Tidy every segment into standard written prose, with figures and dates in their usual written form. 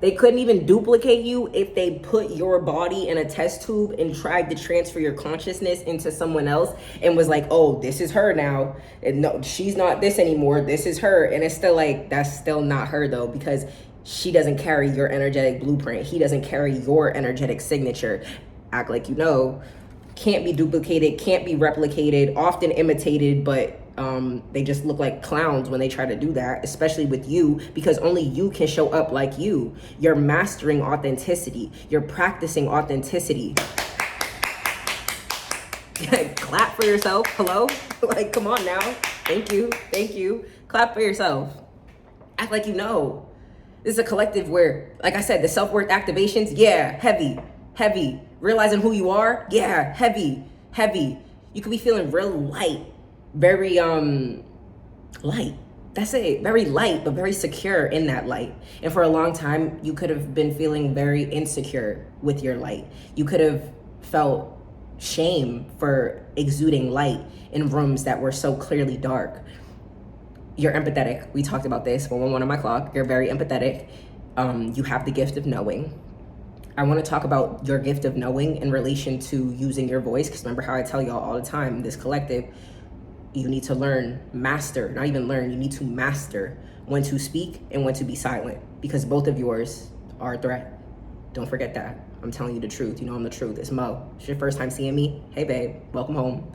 They couldn't even duplicate you if they put your body in a test tube and tried to transfer your consciousness into someone else and was like, oh, this is her now. And no, she's not this anymore. This is her. And it's still like, that's still not her though, because she doesn't carry your energetic blueprint. He doesn't carry your energetic signature. Act like you know. Can't be duplicated, can't be replicated, often imitated, but they just look like clowns when they try to do that, especially with you, because only you can show up like you. You're mastering authenticity. You're practicing authenticity. Clap for yourself. Hello? Like, come on now. Thank you. Thank you. Clap for yourself. Act like you know. This is a collective where, like I said, the self-worth activations, yeah, heavy, heavy. Realizing who you are, yeah, heavy, heavy. You could be feeling real light, very light. That's it, very light, but very secure in that light. And for a long time, you could have been feeling very insecure with your light. You could have felt shame for exuding light in rooms that were so clearly dark. You're empathetic. We talked about this 111 on my clock. You're very empathetic. You have the gift of knowing. I want to talk about your gift of knowing in relation to using your voice, because remember how I tell y'all all the time, this collective, you need to learn, master, not even learn, you need to master when to speak and when to be silent, because both of yours are a threat. Don't forget that. I'm telling you the truth. You know I'm the truth. It's Mo. It's your first time seeing me. Hey babe, welcome home.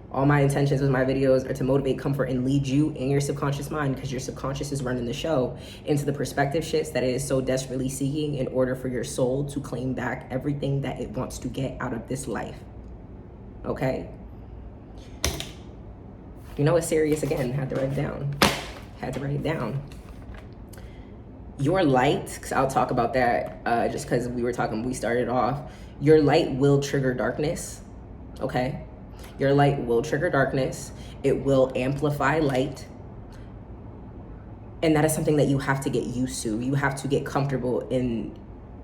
All my intentions with my videos are to motivate, comfort, and lead you in your subconscious mind, because your subconscious is running the show into the perspective shifts that it is so desperately seeking in order for your soul to claim back everything that it wants to get out of this life. Okay? You know it's serious again. Had to write it down. Had to write it down. Your light, because I'll talk about that just because we started off. Your light will trigger darkness. Okay? Your light will trigger darkness. It will amplify light. And that is something that you have to get used to. You have to get comfortable in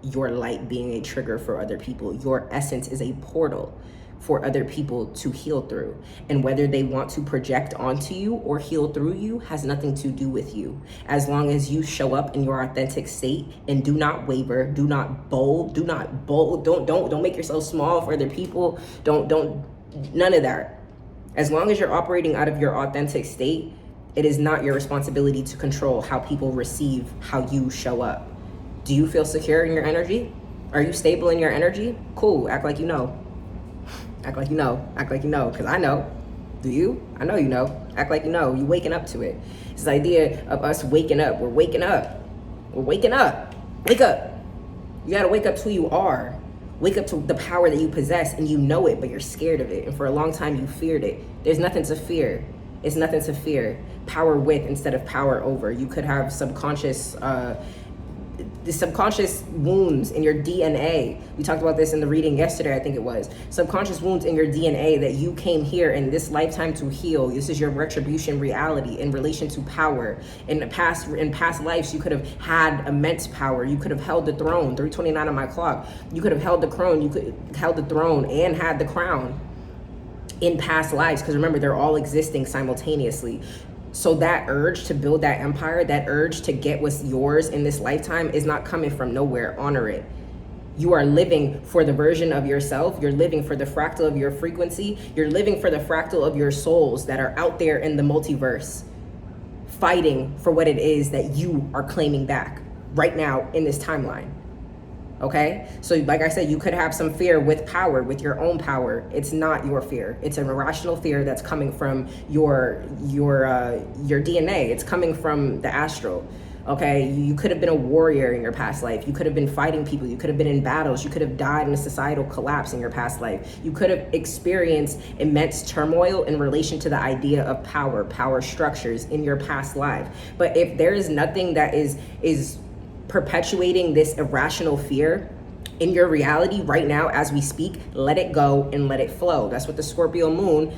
your light being a trigger for other people. Your essence is a portal for other people to heal through. And whether they want to project onto you or heal through you has nothing to do with you. As long as you show up in your authentic state and do not waver, do not bold, don't make yourself small for other people. None of that. As long as you're operating out of your authentic state, it is not your responsibility to control how people receive how you show up. Do you feel secure in your energy? Are you stable in your energy? Cool, act like you know. Act like you know, act like you know, because I know. Do you? I know you know. Act like you know, you waking up to it. It's this idea of us waking up. We're waking up. We're waking up. Wake up. You gotta wake up to who you are. Wake up to the power that you possess, and you know it, but you're scared of it. And for a long time, you feared it. There's nothing to fear. It's nothing to fear. Power with instead of power over. You could have subconscious wounds in your DNA. We talked about this in the reading yesterday, I think it was. Subconscious wounds in your DNA that you came here in this lifetime to heal. This is your retribution reality in relation to power. In past lives, you could have had immense power. You could have held the throne, 329 on my clock. You could have held the throne, and had the crown in past lives, because remember, they're all existing simultaneously. So that urge to build that empire, that urge to get what's yours in this lifetime is not coming from nowhere. Honor it. You are living for the version of yourself. You're living for the fractal of your frequency. You're living for the fractal of your souls that are out there in the multiverse, fighting for what it is that you are claiming back right now in this timeline. Okay? So like I said, you could have some fear with power, with your own power. It's not your fear. It's an irrational fear that's coming from your DNA. It's coming from the astral. Okay? You could have been a warrior in your past life. You could have been fighting people. You could have been in battles. You could have died in a societal collapse in your past life. You could have experienced immense turmoil in relation to the idea of power structures in your past life. But if there is nothing that is perpetuating this irrational fear in your reality right now as we speak, let it go and let it flow. That's what the Scorpio moon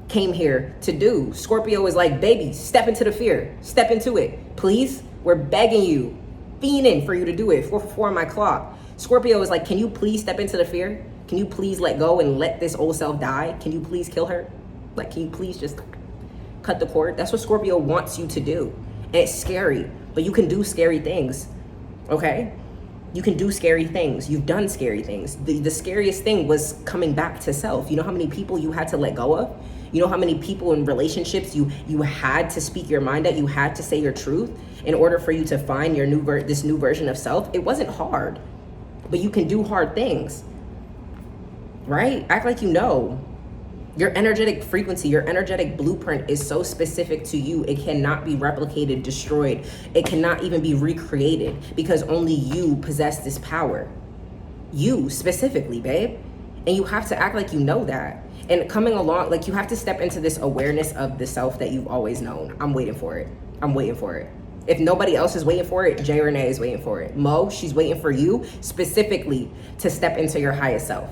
came here to do. Scorpio is like, baby, step into the fear. Step into it. Please, we're begging you, fiending for you to do it. 444 on my clock. Scorpio is like, can you please step into the fear? Can you please let go and let this old self die? Can you please kill her? Like, can you please just cut the cord? That's what Scorpio wants you to do. And it's scary, but you can do scary things. Okay? You can do scary things. You've done scary things. The scariest thing was coming back to self. You know how many people you had to let go of? You know how many people in relationships you had to speak your mind at, you had to say your truth in order for you to find your this new version of self? It wasn't hard, but you can do hard things, right? Act like you know. Your energetic frequency, your energetic blueprint is so specific to you. It cannot be replicated, destroyed. It cannot even be recreated because only you possess this power. You specifically, babe. And you have to act like you know that. And coming along, like, you have to step into this awareness of the self that you've always known. I'm waiting for it. I'm waiting for it. If nobody else is waiting for it, Jay Renee is waiting for it. Mo, she's waiting for you specifically to step into your highest self.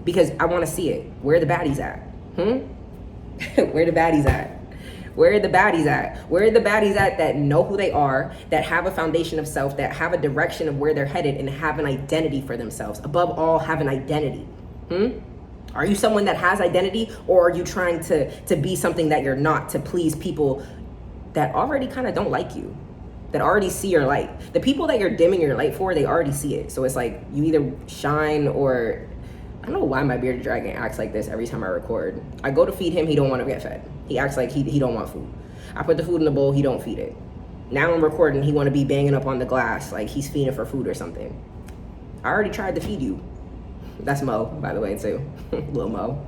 Because I want to see it. Where are the baddies at? Where the baddies at? Where are the baddies at? Where are the baddies at that know who they are, that have a foundation of self, that have a direction of where they're headed, and have an identity for themselves? Above all, have an identity. Are you someone that has identity, or are you trying to be something that you're not, to please people that already kind of don't like you, that already see your light? The people that you're dimming your light for, they already see it. So it's like you either shine or... I don't know why my bearded dragon acts like this every time I record. I go to feed him, he don't want to get fed. He acts like he don't want food. I put the food in the bowl, he don't feed it. Now I'm recording, he want to be banging up on the glass like he's feeding for food or something. I already tried to feed you. That's Mo, by the way, too. Little Mo.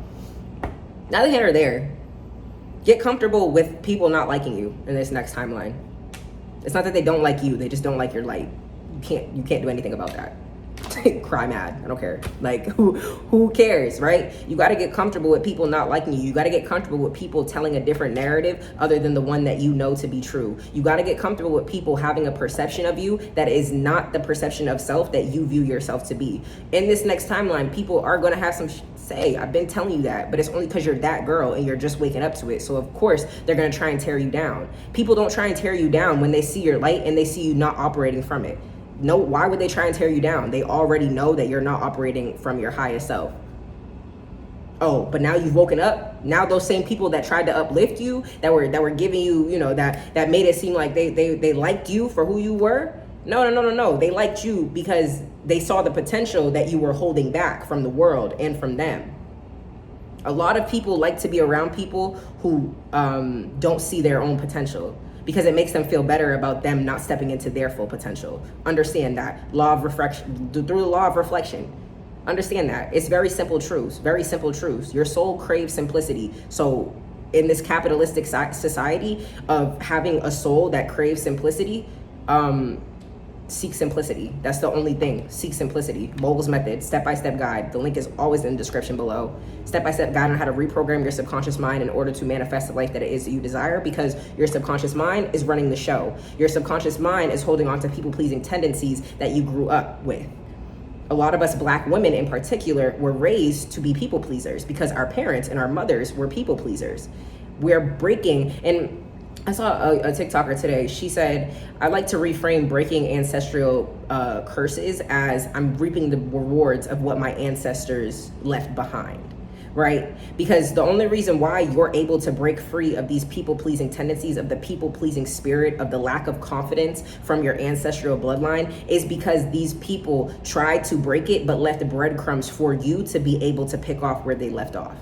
Neither here nor there. Get comfortable with people not liking you in this next timeline. It's not that they don't like you, they just don't like your light. You can't do anything about that. Cry mad, I don't care. Like, who cares, right? You got to get comfortable with people not liking you. You got to get comfortable with people telling a different narrative other than the one that you know to be true. You got to get comfortable with people having a perception of you that is not the perception of self that you view yourself to be. In this next timeline, people are going to have some say. I've been telling you that, but it's only because you're that girl and you're just waking up to it. So of course they're going to try and tear you down. People don't try and tear you down when they see your light and they see you not operating from it. No, why would they try and tear you down? They already know that you're not operating from your highest self. Oh, but now you've woken up. Now those same people that tried to uplift you, that were giving you, you know, that made it seem like they liked you for who you were. No. They liked you because they saw the potential that you were holding back from the world and from them. A lot of people like to be around people who don't see their own potential, because it makes them feel better about them not stepping into their full potential. Understand that. Law of reflection, through the law of reflection. Understand that. It's very simple truths, very simple truths. Your soul craves simplicity. So in this capitalistic society of having a soul that craves simplicity, seek simplicity. That's the only thing. Seek simplicity. Mogul's method, step-by-step guide. The link is always in the description below. Step-by-step guide on how to reprogram your subconscious mind in order to manifest the life that it is that you desire, because your subconscious mind is running the show. Your subconscious mind is holding on to people-pleasing tendencies that you grew up with. A lot of us Black women in particular were raised to be people pleasers because our parents and our mothers were people pleasers. We're breaking, and I saw a TikToker today. She said, I like to reframe breaking ancestral curses as I'm reaping the rewards of what my ancestors left behind, right? Because the only reason why you're able to break free of these people-pleasing tendencies, of the people-pleasing spirit, of the lack of confidence from your ancestral bloodline, is because these people tried to break it but left breadcrumbs for you to be able to pick off where they left off.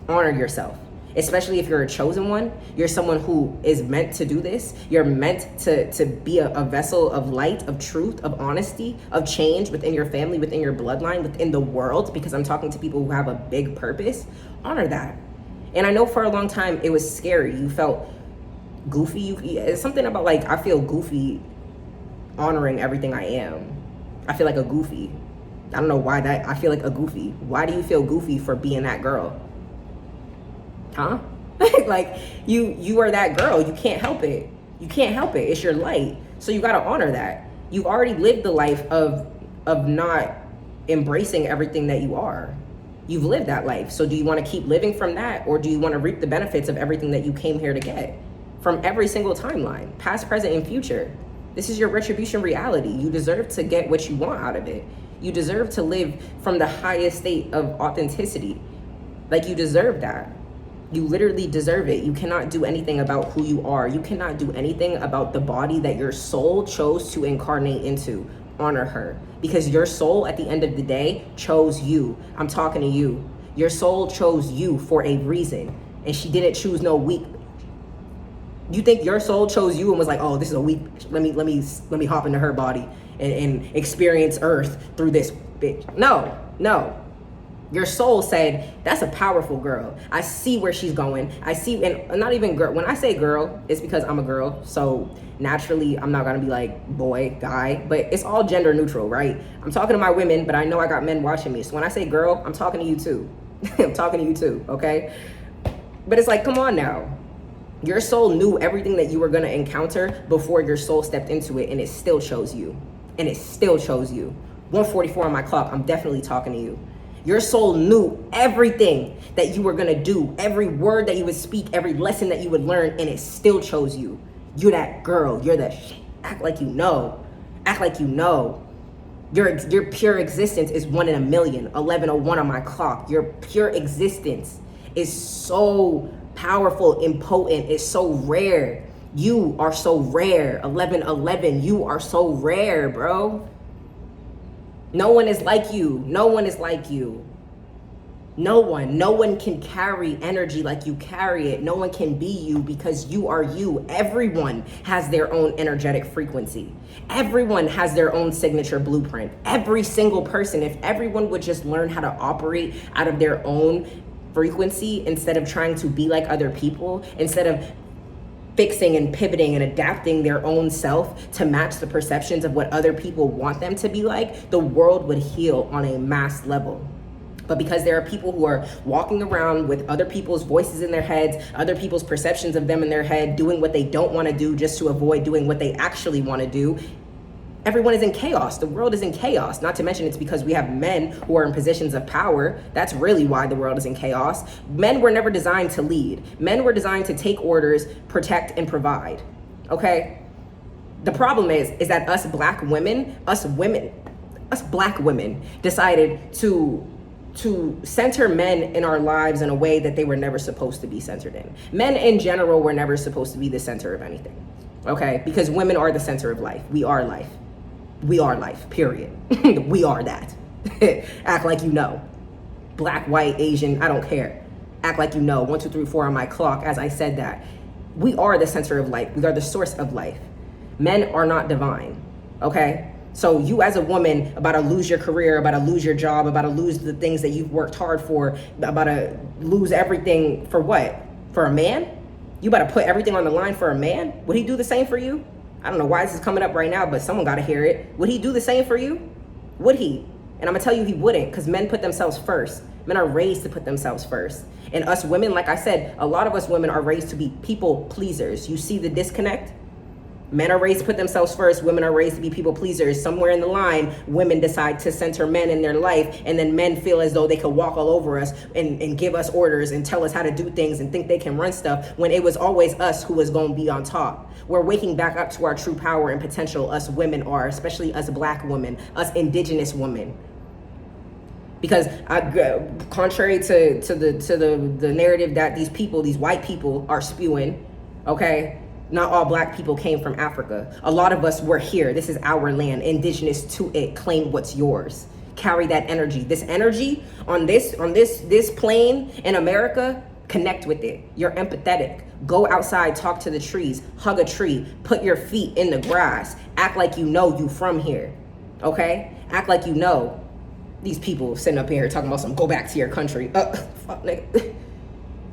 Honor yourself. Especially if you're a chosen one, you're someone who is meant to do this. You're meant to be a vessel of light, of truth, of honesty, of change within your family, within your bloodline, within the world, because I'm talking to people who have a big purpose. Honor that. And I know for a long time it was scary. You felt goofy. It's something about, like, I feel goofy honoring everything I am. I feel like a goofy. I don't know why that, I feel like a goofy. Why do you feel goofy for being that girl? Huh? Like, you are that girl. You can't help it. You can't help it. It's your light. So you got to honor that. You've already lived the life of not embracing everything that you are. You've lived that life. So do you want to keep living from that, or do you want to reap the benefits of everything that you came here to get from every single timeline, past, present, and future? This is your retribution reality. You deserve to get what you want out of it. You deserve to live from the highest state of authenticity. Like, you deserve that. You literally deserve it. You cannot do anything about who you are. You cannot do anything about the body that your soul chose to incarnate into. honor her, because your soul at the end of the day chose you. I'm talking to you. Your soul chose you for a reason, and she didn't choose no weak. You think your soul chose you and was like, oh, this is a weak, let me hop into her body and experience earth through this bitch. No, no. Your soul said, that's a powerful girl. I see where she's going. I see, and not even girl. When I say girl, it's because I'm a girl. So naturally, I'm not gonna be like boy, guy, but it's all gender neutral, right? I'm talking to my women, but I know I got men watching me. So when I say girl, I'm talking to you too. I'm talking to you too, okay? But it's like, come on now. Your soul knew everything that you were gonna encounter before your soul stepped into it, and it still chose you. And it still chose you. 144 on my clock, I'm definitely talking to you. Your soul knew everything that you were gonna do, every word that you would speak, every lesson that you would learn, and it still chose you. You're that girl, you're that shit. Act like you know. Act like you know. Your pure existence is 1 in a million. 11:01 on my clock. Your pure existence is so powerful and potent. It's so rare. You are so rare. 11:11. You are so rare, bro. No one is like you. No one is like you. No one can carry energy like you carry it. No one can be you because you are you. Everyone has their own energetic frequency. Everyone has their own signature blueprint. Every single person, if everyone would just learn how to operate out of their own frequency instead of trying to be like other people, instead of fixing and pivoting and adapting their own self to match the perceptions of what other people want them to be like, the world would heal on a mass level. But because there are people who are walking around with other people's voices in their heads, other people's perceptions of them in their head, doing what they don't want to do just to avoid doing what they actually want to do, everyone is in chaos. The world is in chaos. Not to mention it's because we have men who are in positions of power. That's really why the world is in chaos. Men were never designed to lead. Men were designed to take orders, protect, and provide. Okay? The problem is that us black women decided to center men in our lives in a way that they were never supposed to be centered in. Men in general were never supposed to be the center of anything. Okay? Because women are the center of life. We are life. We are life, period. We are that. Act like you know. Black, white, Asian, I don't care. Act like you know. 1, 2, 3, 4 on my clock as I said that. We are the center of life. We are the source of life. Men are not divine, okay? So you as a woman about to lose your career, about to lose your job, about to lose the things that you've worked hard for, about to lose everything for what? For a man? You about to put everything on the line for a man? Would he do the same for you? I don't know why this is coming up right now, but someone got to hear it. Would he do the same for you? Would he? And I'm going to tell you he wouldn't, because men put themselves first. Men are raised to put themselves first. And us women, like I said, a lot of us women are raised to be people pleasers. You see the disconnect? Men are raised to put themselves first. Women are raised to be people pleasers. Somewhere in the line, women decide to center men in their life. And then men feel as though they could walk all over us and give us orders and tell us how to do things and think they can run stuff when it was always us who was going to be on top. We're waking back up to our true power and potential. Us women are, especially us black women, us indigenous women. Because contrary to the narrative that these people, these white people are spewing, okay? Not all black people came from Africa. A lot of us were here. This is our land, indigenous to it. Claim what's yours. Carry that energy. This energy on this plane in America, connect with it. You're empathetic. Go outside, talk to the trees, hug a tree, put your feet in the grass. Act like you know you from here. Okay? Act like you know. These people sitting up here talking about some go back to your country. Fuck, nigga.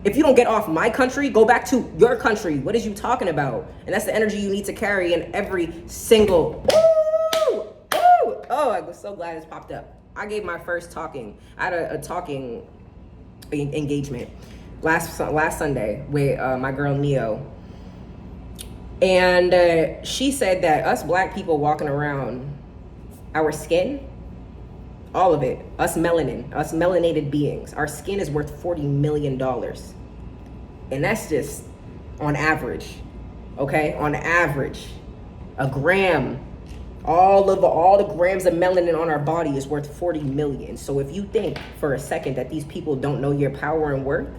If you don't get off my country, go back to your country. What is you talking about? And that's the energy you need to carry in every single. Ooh, ooh. Oh, I was so glad this popped up. I gave my first talking. I had a talking engagement last Sunday with my girl Knoww. And she said that us black people walking around, our skin, all of it, us melanated beings, our skin is worth $40 million. And that's just on average, okay? On average, a gram, all the grams of melanin on our body is worth 40 million. So if you think for a second that these people don't know your power and worth,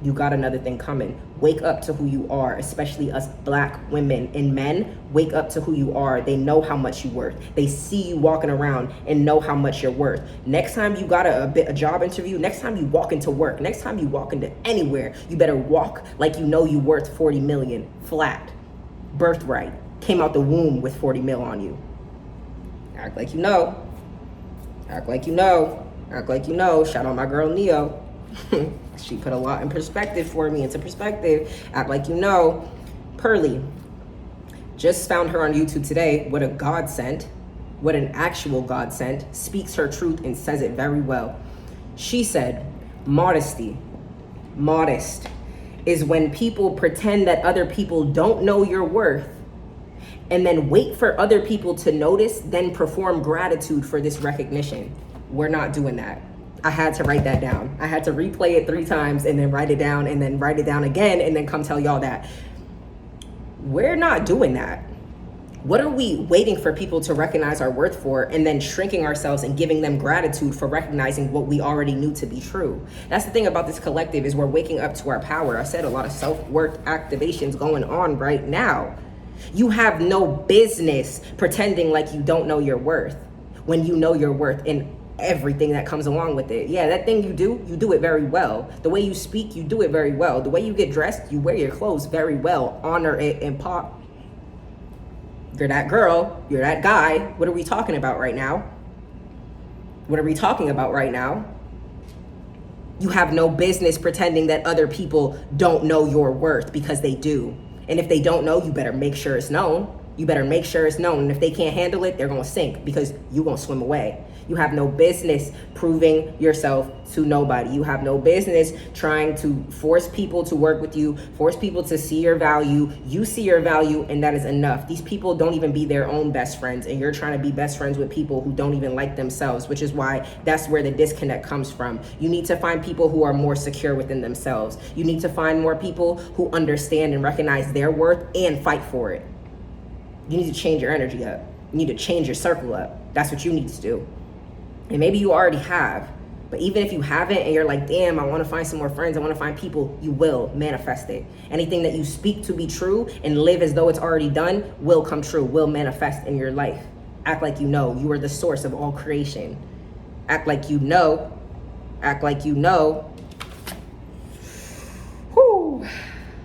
You got another thing coming. Wake up to who you are, especially us Black women and men. Wake up to who you are. They know how much you're worth. They see you walking around and know how much you're worth. Next time you got a job interview, next time you walk into work, next time you walk into anywhere, you better walk like you know you worth 40 million flat. Birthright. Came out the womb with 40 mil on you. Act like you know. Act like you know. Act like you know. Shout out my girl Neo. She put a lot in perspective for me, into perspective. Act like you know. Pearly. Just found her on YouTube today. What a godsend. What an actual godsend. Speaks her truth and says it very well. She said, modesty. Modest is when people pretend that other people don't know your worth and then wait for other people to notice, then perform gratitude for this recognition. We're not doing that. I had to write that down. I had to replay it 3 times and then write it down and then write it down again and then come tell y'all that. We're not doing that. What are we waiting for people to recognize our worth for and then shrinking ourselves and giving them gratitude for recognizing what we already knew to be true? That's the thing about this collective, is we're waking up to our power. I said a lot of self-worth activations going on right now. You have no business pretending like you don't know your worth when you know your worth in everything that comes along with it. Yeah, that thing you do it very well. The way you speak, you do it very well. The way you get dressed, you wear your clothes very well. Honor it and pop. You're that girl, you're that guy. What are we talking about right now? What are we talking about right now? You have no business pretending that other people don't know your worth, because they do. And if they don't know, you better make sure it's known. You better make sure it's known. And if they can't handle it, they're gonna sink, because you're gonna swim away. You have no business proving yourself to nobody. You have no business trying to force people to work with you, force people to see your value. You see your value, and that is enough. These people don't even be their own best friends, and you're trying to be best friends with people who don't even like themselves, which is why that's where the disconnect comes from. You need to find people who are more secure within themselves. You need to find more people who understand and recognize their worth and fight for it. You need to change your energy up. You need to change your circle up. That's what you need to do. And maybe you already have, but even if you haven't and you're like, damn, I want to find some more friends, I want to find people, you will manifest it. Anything that you speak to be true and live as though it's already done will come true, will manifest in your life. Act like you know. You are the source of all creation. Act like you know. Act like you know. Whew.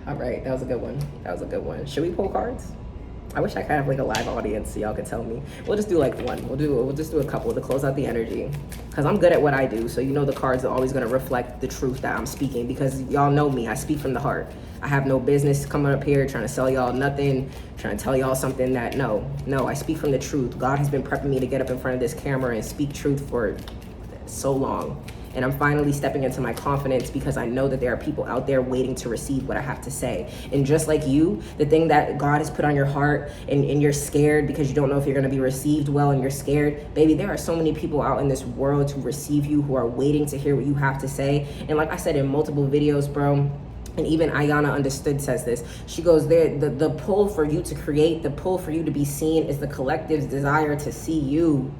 All right, that was a good one. That was a good one. Should we pull cards? I wish I could have like a live audience so y'all could tell me. We'll just do like one. We'll just do a couple to close out the energy, because I'm good at what I do. So you know the cards are always going to reflect the truth that I'm speaking, because y'all know me. I speak from the heart. I have no business coming up here trying to sell y'all nothing, trying to tell y'all something that no, I speak from the truth. God has been prepping me to get up in front of this camera and speak truth for so long. And I'm finally stepping into my confidence, because I know that there are people out there waiting to receive what I have to say. And just like you, the thing that God has put on your heart, and you're scared because you don't know if you're going to be received well, and you're scared, baby, there are so many people out in this world to receive you, who are waiting to hear what you have to say. And like I said in multiple videos, bro, and even Ayana Understood says this. She goes, the pull for you to create, the pull for you to be seen, is the collective's desire to see you.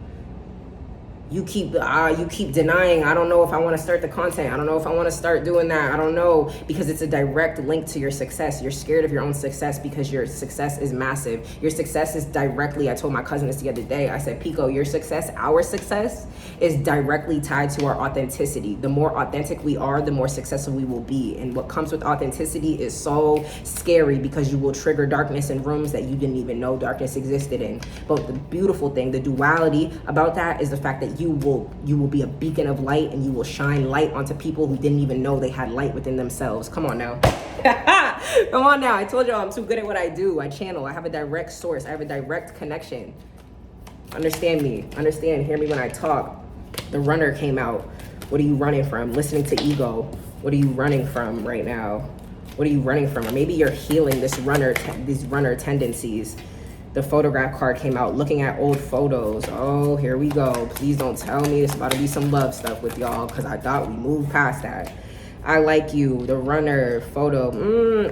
You keep denying, I don't know if I want to start the content. I don't know if I want to start doing that. I don't know, because it's a direct link to your success. You're scared of your own success because your success is massive. Your success is directly, I told my cousin this the other day, I said, Pico, your success, our success is directly tied to our authenticity. The more authentic we are, the more successful we will be. And what comes with authenticity is so scary, because you will trigger darkness in rooms that you didn't even know darkness existed in. But the beautiful thing, the duality about that, is the fact that you will be a beacon of light, and you will shine light onto people who didn't even know they had light within themselves. Come on now. Come on now. I told y'all I'm too good at what I do. I channel. I have a direct source. I have a direct connection. Understand me. Understand. Hear me when I talk. The runner came out. What are you running from? Listening to ego. What are you running from right now? What are you running from? Or maybe you're healing these runner tendencies. The photograph card came out, looking at old photos. Oh, here we go. Please don't tell me it's about to be some love stuff with y'all, because I thought we moved past that. I like you, the runner photo.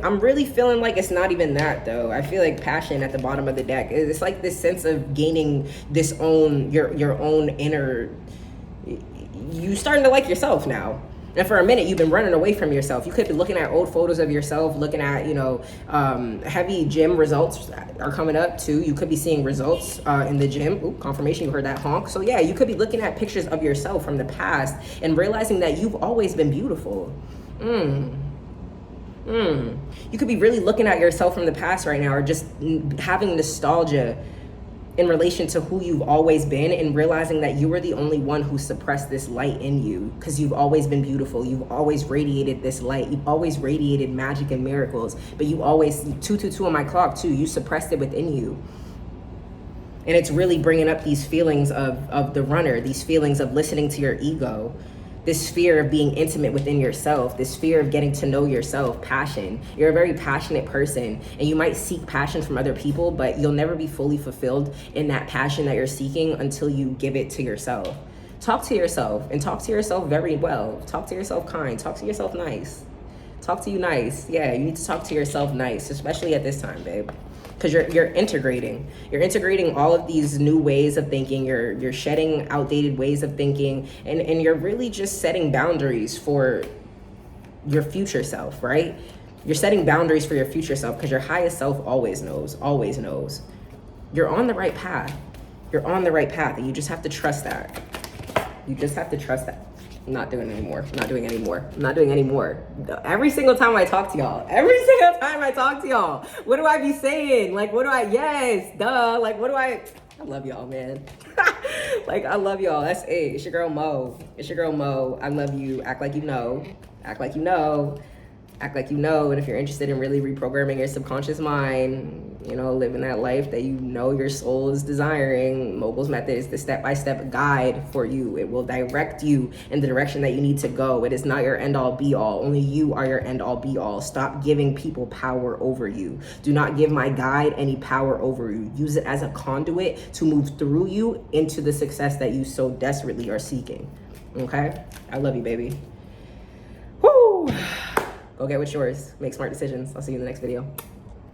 I'm really feeling like it's not even that, though. I feel like passion at the bottom of the deck. It's like this sense of gaining your own inner. You starting to like yourself now. And for a minute, you've been running away from yourself. You could be looking at old photos of yourself, looking at, heavy gym results are coming up too. You could be seeing results in the gym. Ooh, confirmation, you heard that honk. So yeah, you could be looking at pictures of yourself from the past and realizing that you've always been beautiful. You could be really looking at yourself from the past right now, or just having nostalgia in relation to who you've always been, and realizing that you were the only one who suppressed this light in you, because you've always been beautiful. You've always radiated this light. You've always radiated magic and miracles, but you always, 222 on my clock too, you suppressed it within you. And it's really bringing up these feelings of the runner, these feelings of listening to your ego, this fear of being intimate within yourself, this fear of getting to know yourself, passion. You're a very passionate person, and you might seek passion from other people, but you'll never be fully fulfilled in that passion that you're seeking until you give it to yourself. Talk to yourself, and talk to yourself very well. Talk to yourself kind, talk to yourself nice. Talk to you nice. Yeah, you need to talk to yourself nice, especially at this time, babe. Because you're integrating all of these new ways of thinking. You're shedding outdated ways of thinking, and you're really just setting boundaries for your future self, right? You're setting boundaries for your future self, because your highest self always knows. You're on the right path. You're on the right path, and you just have to trust that. You just have to trust that. I'm not doing it anymore. I'm not doing it anymore. I'm not doing it anymore. Every single time I talk to y'all, what do I be saying? Like, yes, duh. Like, I love y'all, man. Like, I love y'all. That's it. It's your girl, Mo. I love you. Act like you know. Act like you know. And if you're interested in really reprogramming your subconscious mind, living that life that your soul is desiring, Mogul's method is the step-by-step guide for you. It will direct you in the direction that you need to go. It is not your end-all be-all. Only you are your end-all be-all. Stop giving people power over you. Do not give my guide any power over you. Use it as a conduit to move through you into the success that you so desperately are seeking. Okay? I love you, baby. Woo! Go get what's yours. Make smart decisions. I'll see you in the next video.